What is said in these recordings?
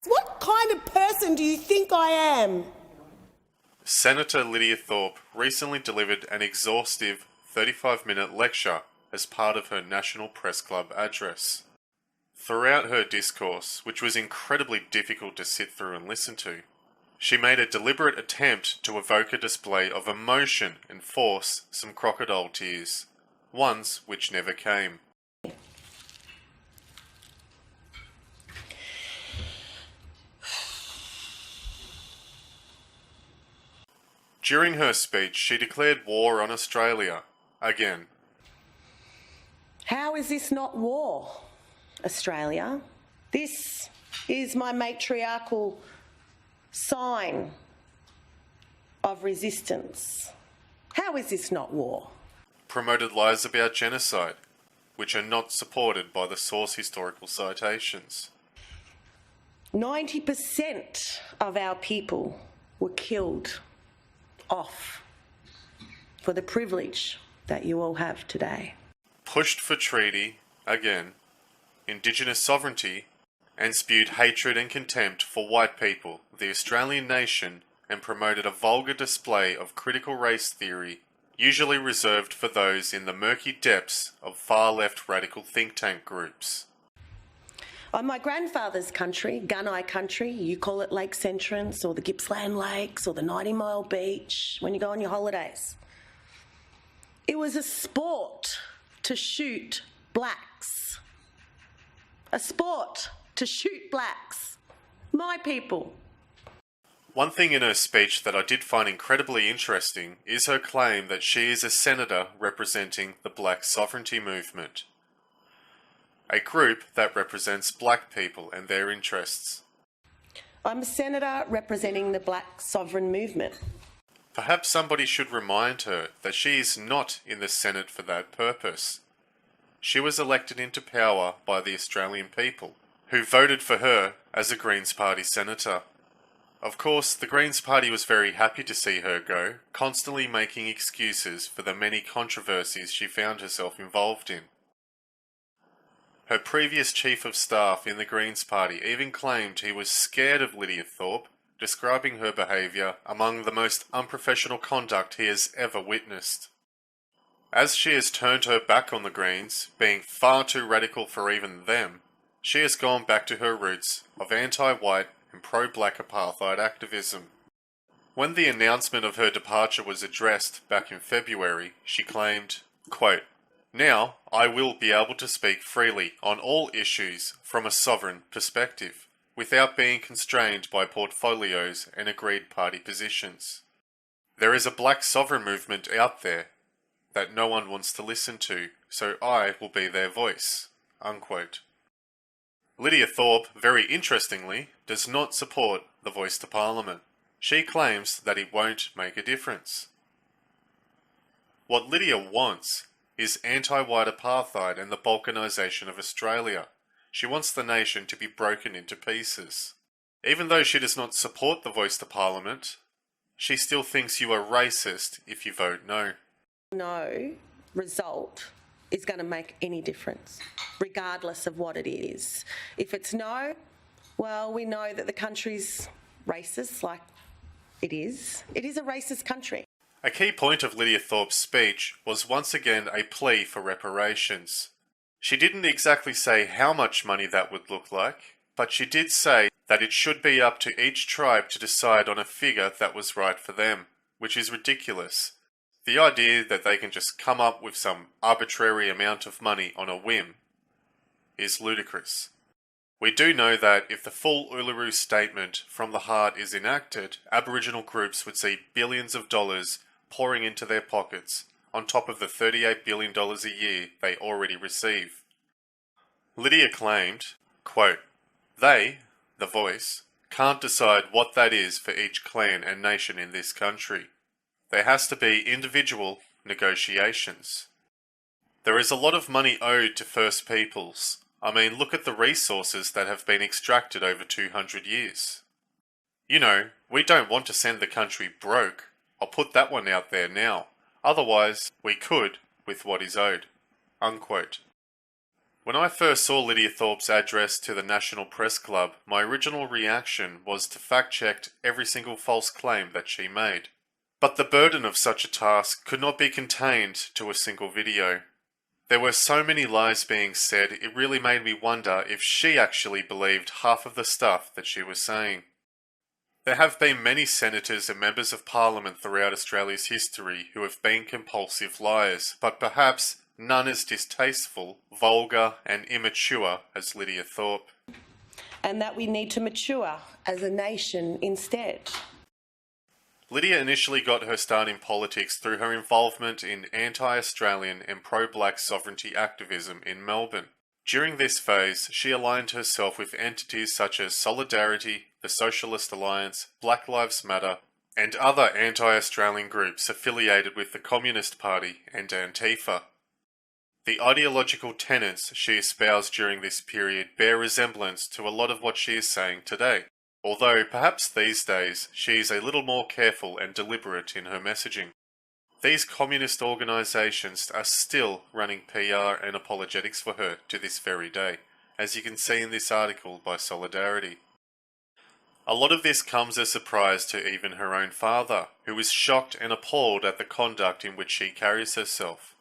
What kind of person do you think I am? Senator Lidia Thorpe recently delivered an exhaustive 35-minute lecture as part of her National Press Club address. Throughout her discourse, which was incredibly difficult to sit through and listen to, she made a deliberate attempt to evoke a display of emotion and force some crocodile tears, ones which never came. During her speech, she declared war on Australia, again. How is this not war, Australia? This is my matriarchal sign of resistance. How is this not war? Promoted lies about genocide, which are not supported by the source historical citations. 90% of our people were killed off for the privilege that you all have today. Pushed for treaty, again, Indigenous sovereignty, and spewed hatred and contempt for white people, the Australian nation, and promoted a vulgar display of critical race theory, usually reserved for those in the murky depths of far-left radical think tank groups. On my grandfather's country, Gunai country, you call it Lakes Entrance or the Gippsland Lakes or the 90 Mile Beach when you go on your holidays. It was a sport to shoot blacks. A sport to shoot blacks. My people. One thing in her speech that I did find incredibly interesting is her claim that she is a senator representing the Black Sovereignty Movement, a group that represents black people and their interests. I'm a senator representing the Black Sovereign Movement. Perhaps somebody should remind her that she is not in the Senate for that purpose. She was elected into power by the Australian people, who voted for her as a Greens Party senator. Of course, the Greens Party was very happy to see her go, constantly making excuses for the many controversies she found herself involved in. Her previous chief of staff in the Greens Party even claimed he was scared of Lidia Thorpe, describing her behaviour among the most unprofessional conduct he has ever witnessed. As she has turned her back on the Greens, being far too radical for even them, she has gone back to her roots of anti-white and pro-black apartheid activism. When the announcement of her departure was addressed back in February, she claimed, quote, "Now I will be able to speak freely on all issues from a sovereign perspective, without being constrained by portfolios and agreed party positions. There is a black sovereign movement out there that no one wants to listen to, so I will be their voice." Unquote. Lidia Thorpe, very interestingly, does not support the Voice to Parliament. She claims that it won't make a difference. What Lidia wants is anti-white apartheid and the balkanisation of Australia. She wants the nation to be broken into pieces. Even though she does not support the Voice to Parliament, she still thinks you are racist if you vote no. No result is going to make any difference, regardless of what it is. If it's no, well, we know that the country's racist, like it is. It is a racist country. A key point of Lidia Thorpe's speech was once again a plea for reparations. She didn't exactly say how much money that would look like, but she did say that it should be up to each tribe to decide on a figure that was right for them, which is ridiculous. The idea that they can just come up with some arbitrary amount of money on a whim is ludicrous. We do know that if the full Uluru Statement from the Heart is enacted, Aboriginal groups would see billions of dollars pouring into their pockets, on top of the $38 billion a year they already receive. Lidia claimed, quote, "They, the Voice, can't decide what that is for each clan and nation in this country. There has to be individual negotiations. There is a lot of money owed to First Peoples. I mean, look at the resources that have been extracted over 200 years. You know, we don't want to send the country broke. I'll put that one out there now. Otherwise, we could with what is owed." Unquote. When I first saw Lydia Thorpe's address to the National Press Club, my original reaction was to fact-check every single false claim that she made. But the burden of such a task could not be contained to a single video. There were so many lies being said, it really made me wonder if she actually believed half of the stuff that she was saying. There have been many senators and members of parliament throughout Australia's history who have been compulsive liars, but perhaps none as distasteful, vulgar and immature as Lidia Thorpe. And that we need to mature as a nation instead. Lydia initially got her start in politics through her involvement in anti-Australian and pro-black sovereignty activism in Melbourne. During this phase, she aligned herself with entities such as Solidarity, the Socialist Alliance, Black Lives Matter, and other anti-Australian groups affiliated with the Communist Party and Antifa. The ideological tenets she espoused during this period bear resemblance to a lot of what she is saying today, although perhaps these days she is a little more careful and deliberate in her messaging. These communist organisations are still running PR and apologetics for her to this very day, as you can see in this article by Solidarity. A lot of this comes as a surprise to even her own father, who is shocked and appalled at the conduct in which she carries herself.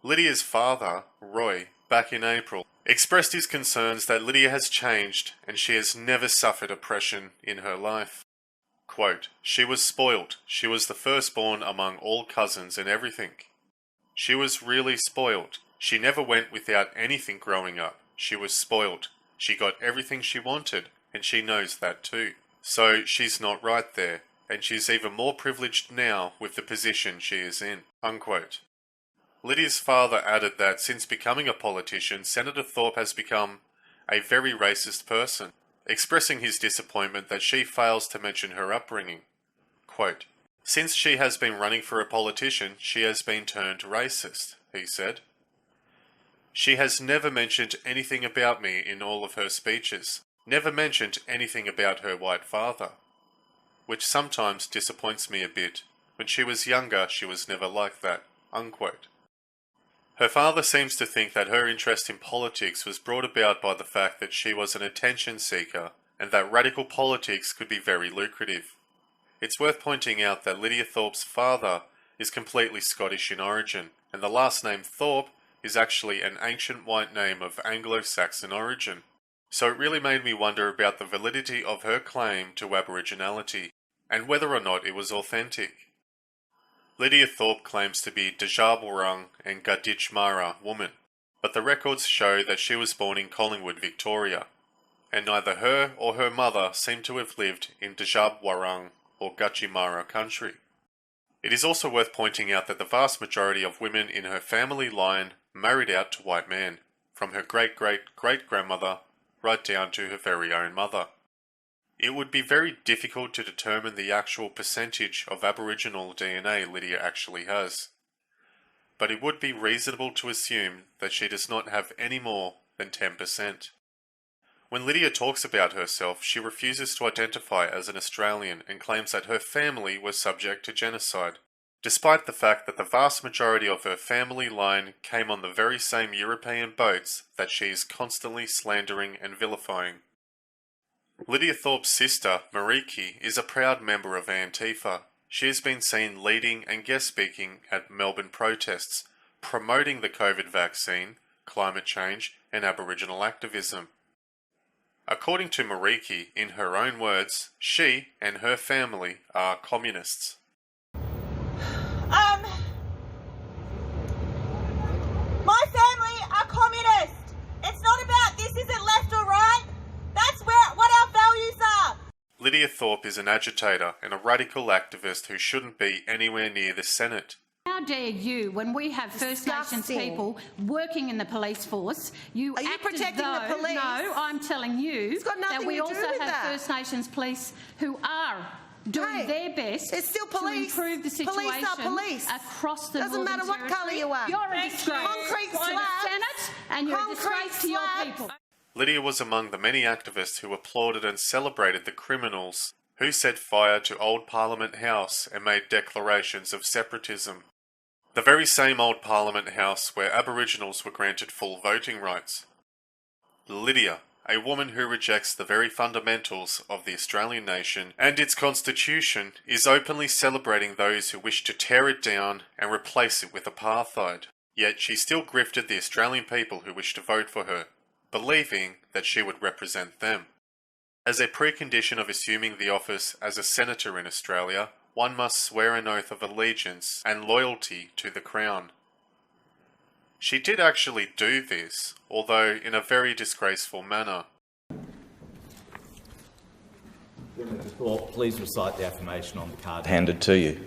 Lydia's father, Roy, back in April, expressed his concerns that Lydia has changed and she has never suffered oppression in her life. Quote, "She was spoilt. She was the firstborn among all cousins and everything. She was really spoilt. She never went without anything growing up. She was spoilt. She got everything she wanted, and she knows that too. So she's not right there, and she's even more privileged now with the position she is in." Unquote. Lydia's father added that since becoming a politician, Senator Thorpe has become a very racist person, expressing his disappointment that she fails to mention her upbringing. Quote, "Since she has been running for a politician, she has been turned racist," he said. "She has never mentioned anything about me in all of her speeches, never mentioned anything about her white father, which sometimes disappoints me a bit. When she was younger, she was never like that." Unquote. Her father seems to think that her interest in politics was brought about by the fact that she was an attention seeker and that radical politics could be very lucrative. It's worth pointing out that Lidia Thorpe's father is completely Scottish in origin, and the last name Thorpe is actually an ancient white name of Anglo-Saxon origin. So it really made me wonder about the validity of her claim to aboriginality, and whether or not it was authentic. Lidia Thorpe claims to be Djab Wurrung and Gadic Mara woman, but the records show that she was born in Collingwood, Victoria, and neither her or her mother seem to have lived in Djab Wurrung or Gutchimara country. It is also worth pointing out that the vast majority of women in her family line married out to white men, from her great-great-great-grandmother right down to her very own mother. It would be very difficult to determine the actual percentage of Aboriginal DNA Lydia actually has, but it would be reasonable to assume that she does not have any more than 10%. When Lydia talks about herself, she refuses to identify as an Australian and claims that her family was subject to genocide, despite the fact that the vast majority of her family line came on the very same European boats that she is constantly slandering and vilifying. Lidia Thorpe's sister, Mariki, is a proud member of Antifa. She has been seen leading and guest speaking at Melbourne protests, promoting the COVID vaccine, climate change, and Aboriginal activism. According to Mariki, in her own words, she and her family are communists. My family are communist. It's not about this isn't left or right. That's what our values are. Lidia Thorpe is an agitator and a radical activist who shouldn't be anywhere near the Senate. How dare you, when we have First Nations people working in the police force, you Are you act protecting as though, the police? No, I'm telling you It's got nothing that we to do also with have that. First Nations police who are doing their best it's still police. to improve the situation Police are police. across the Doesn't Northern matter what colour Territory. you are. You're a disgrace Concrete to the slabs. Senate and you're a disgrace to your people. Lydia was among the many activists who applauded and celebrated the criminals who set fire to Old Parliament House and made declarations of separatism. The very same Old Parliament House where Aboriginals were granted full voting rights. Lydia, a woman who rejects the very fundamentals of the Australian nation and its constitution, is openly celebrating those who wish to tear it down and replace it with apartheid. Yet she still grifted the Australian people who wished to vote for her, believing that she would represent them. As a precondition of assuming the office as a senator in Australia, one must swear an oath of allegiance and loyalty to the Crown. She did actually do this, although in a very disgraceful manner. Senator Thorpe, please recite the affirmation on the card handed to you.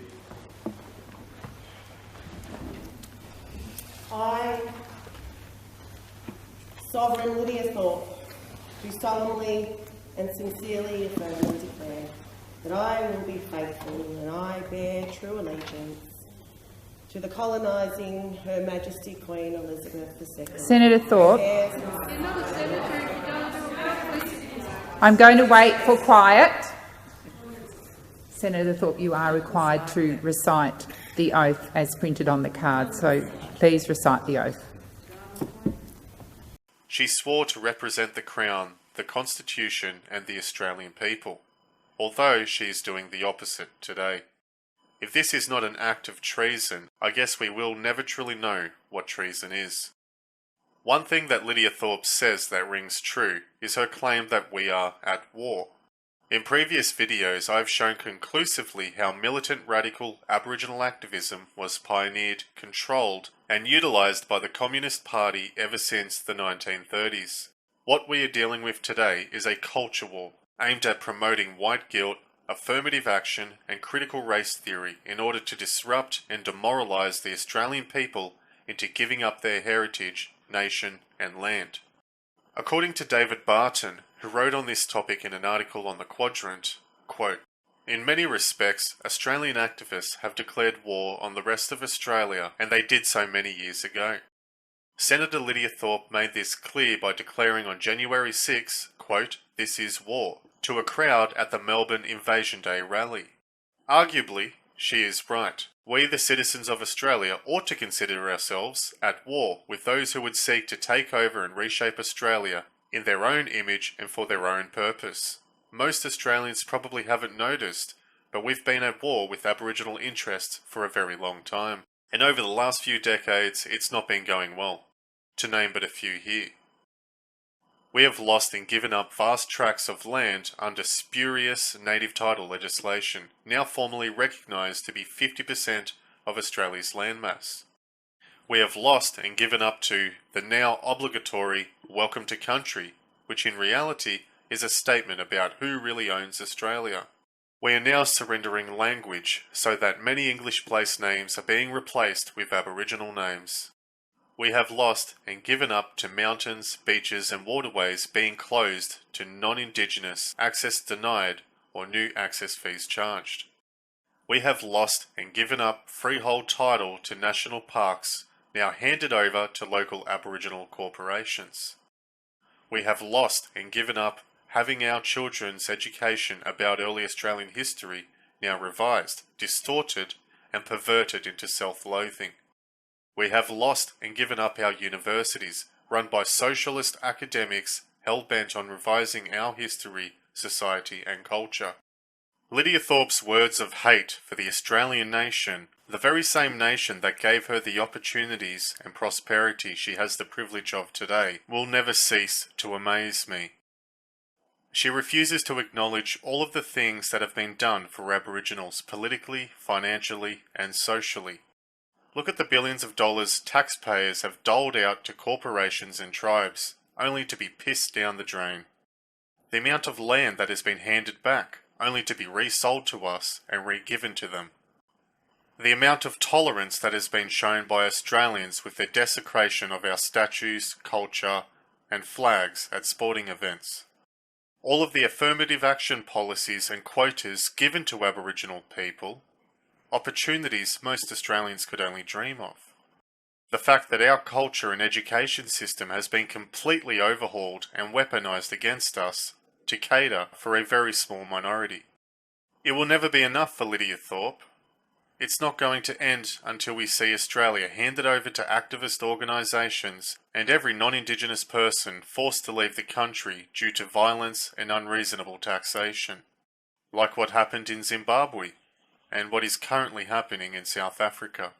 I, Sovereign Lidia Thorpe, do solemnly and sincerely affirm and declare that I will be faithful and I bear true allegiance to the colonising Her Majesty Queen Elizabeth II. Senator Thorpe, I'm going to wait for quiet. Senator Thorpe, you are required to recite the oath as printed on the card, so please recite the oath. She swore to represent the Crown, the Constitution and the Australian people, although she is doing the opposite today. If this is not an act of treason, I guess we will never truly know what treason is. One thing that Lidia Thorpe says that rings true is her claim that we are at war. In previous videos, I've shown conclusively how militant radical Aboriginal activism was pioneered, controlled, and utilised by the Communist Party ever since the 1930s. What we are dealing with today is a culture war, aimed at promoting white guilt, affirmative action, and critical race theory in order to disrupt and demoralise the Australian people into giving up their heritage, nation, and land. According to David Barton, who wrote on this topic in an article on The Quadrant, quote, "In many respects, Australian activists have declared war on the rest of Australia, and they did so many years ago." Senator Lidia Thorpe made this clear by declaring on January 6, quote, "This is war," to a crowd at the Melbourne Invasion Day rally. Arguably, she is right. We, the citizens of Australia, ought to consider ourselves at war with those who would seek to take over and reshape Australia in their own image and for their own purpose. Most Australians probably haven't noticed, but we've been at war with Aboriginal interests for a very long time. And over the last few decades, it's not been going well, to name but a few here. We have lost and given up vast tracts of land under spurious native title legislation, now formally recognised to be 50% of Australia's landmass. We have lost and given up to the now obligatory Welcome to Country, which in reality is a statement about who really owns Australia. We are now surrendering language so that many English place names are being replaced with Aboriginal names. We have lost and given up to mountains, beaches and waterways being closed to non-Indigenous, access denied or new access fees charged. We have lost and given up freehold title to national parks, now handed over to local Aboriginal corporations. We have lost and given up having our children's education about early Australian history now revised, distorted and perverted into self-loathing. We have lost and given up our universities, run by socialist academics hell-bent on revising our history, society and culture. Lidia Thorpe's words of hate for the Australian nation, the very same nation that gave her the opportunities and prosperity she has the privilege of today, will never cease to amaze me. She refuses to acknowledge all of the things that have been done for Aboriginals politically, financially and socially. Look at the billions of dollars taxpayers have doled out to corporations and tribes, only to be pissed down the drain. The amount of land that has been handed back, only to be resold to us and re-given to them. The amount of tolerance that has been shown by Australians with their desecration of our statues, culture and flags at sporting events. All of the affirmative action policies and quotas given to Aboriginal people, opportunities most Australians could only dream of. The fact that our culture and education system has been completely overhauled and weaponised against us to cater for a very small minority. It will never be enough for Lidia Thorpe. It's not going to end until we see Australia handed over to activist organisations and every non-Indigenous person forced to leave the country due to violence and unreasonable taxation. Like what happened in Zimbabwe, and what is currently happening in South Africa.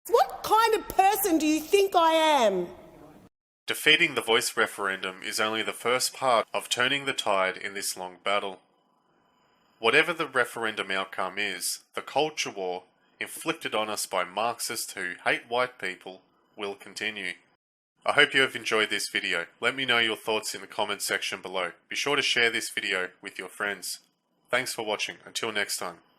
What kind of person do you think I am? Defeating the voice referendum is only the first part of turning the tide in this long battle. Whatever the referendum outcome is, the culture war inflicted on us by Marxists who hate white people will continue. I hope you have enjoyed this video. Let me know your thoughts in the comment section below. Be sure to share this video with your friends. Thanks for watching. Until next time.